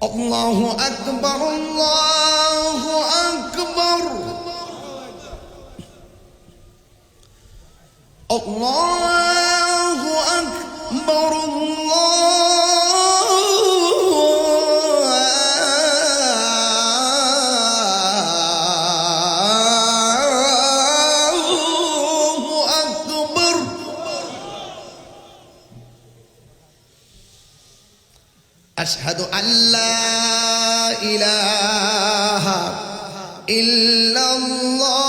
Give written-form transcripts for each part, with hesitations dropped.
আল্লাহু আকবার, আল্লাহু আকবার, আল্লাহু আকবার, আল্লাহু আকবার। আশহাদু আল্লা ইলাহা ইল্লাল্লাহ,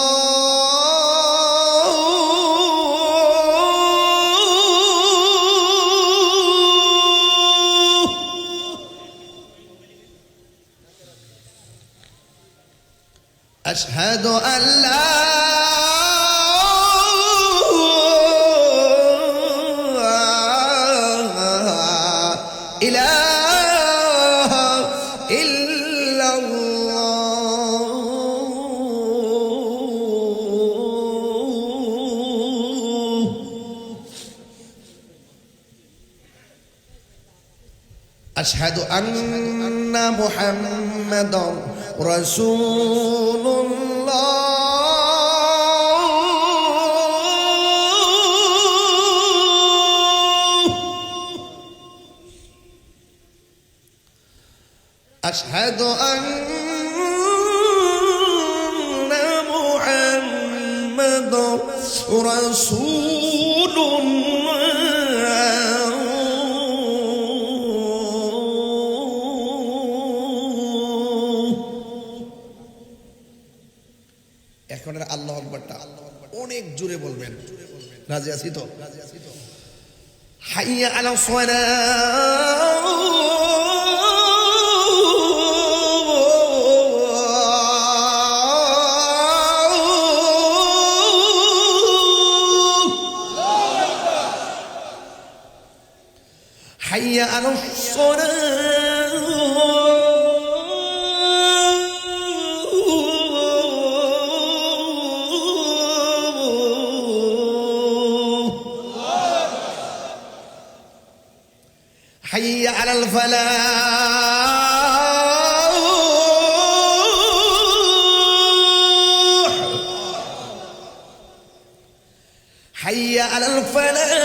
আশহাদু আল্লা ইলাহা ইল্লাল্লাহ। আশহাদু আন্না মুহাম্মাদার রাসূলুল্লাহ, আশহাদু আন্না মুহাম্মাদার রাসূলুল্লাহ। এখন আল্লাহু আকবারটা অনেক জোরে বলবেন। রাজি আছি তো? হাইয়া আলাস সালাহ, হাইয়া আলাস সালাহ, حي على الفلاح، حي على الفلاح.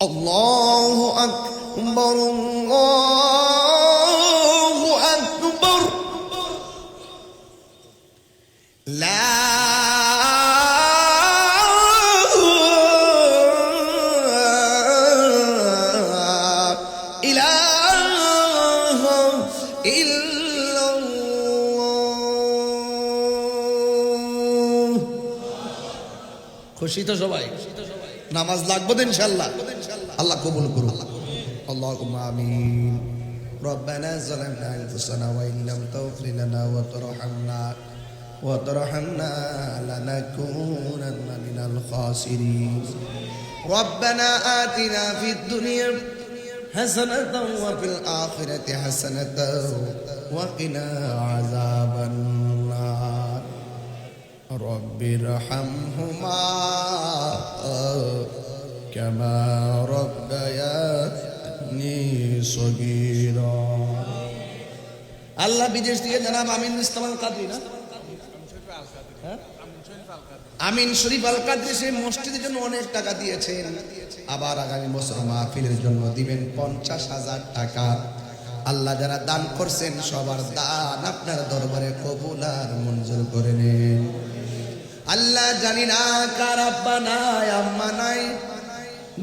الله أكبر، الله أكبر، لا إله إلا الله. খুশি তো সবাই? নামাজ লাগবে তো ইনশাআল্লাহ। আল্লাহ কবুল করুন। আল্লাহুম্মা আমিন। ربنا ظلمنا أنفسنا وإن لم تغفر لنا وترحمنا لنكونن من الخاسرين. ربنا آتنا في الدنيا حسنة وفي الآخرة حسنة وقنا عذاب النار. رب ارحمهما كما ربياني صغيرا. আল্লাহ বিদেশ থেকে জনাব আমিন ইসলাম আল কাদরি না, আমিন শরীফ আল কাদরি সেই মসজিদের জন্য অনেক টাকা দিয়েছেন। আবার আগামী বছর মাহফিলের জন্য দিবেন 50,000 টাকা। আল্লাহ যারা দান করছেন সবার দান আপনার দরবারে কবুল আর মঞ্জুর করে নেন। আল্লাহ জানি না কার আব্বা নাই, আম্মা নাই,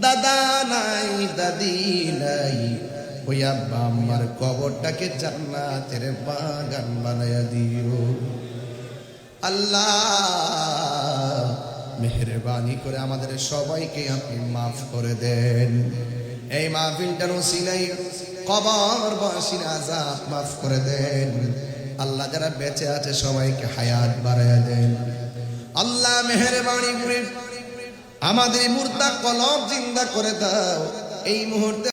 দাদা নাই, দাদি নাই, ওই আব্বা আম্মার কবরটাকে জান্নাতের বাগান বানায়া দিও। আল্লাহ মেহেরবানি করে আমাদের সবাইকে আপনি মাফ করে দেন। এই মাহফিলটার ওসিলায় কবরবাসীর আযাব মাফ করে দেন। আল্লাহ যারা বেঁচে আছে সবাইকে হায়াত বাড়ায়া দেন। আল্লাহ মেহেরবানি করে আমাদের মুর্দা কলব জিন্দা করে দাও। এই মুহূর্তে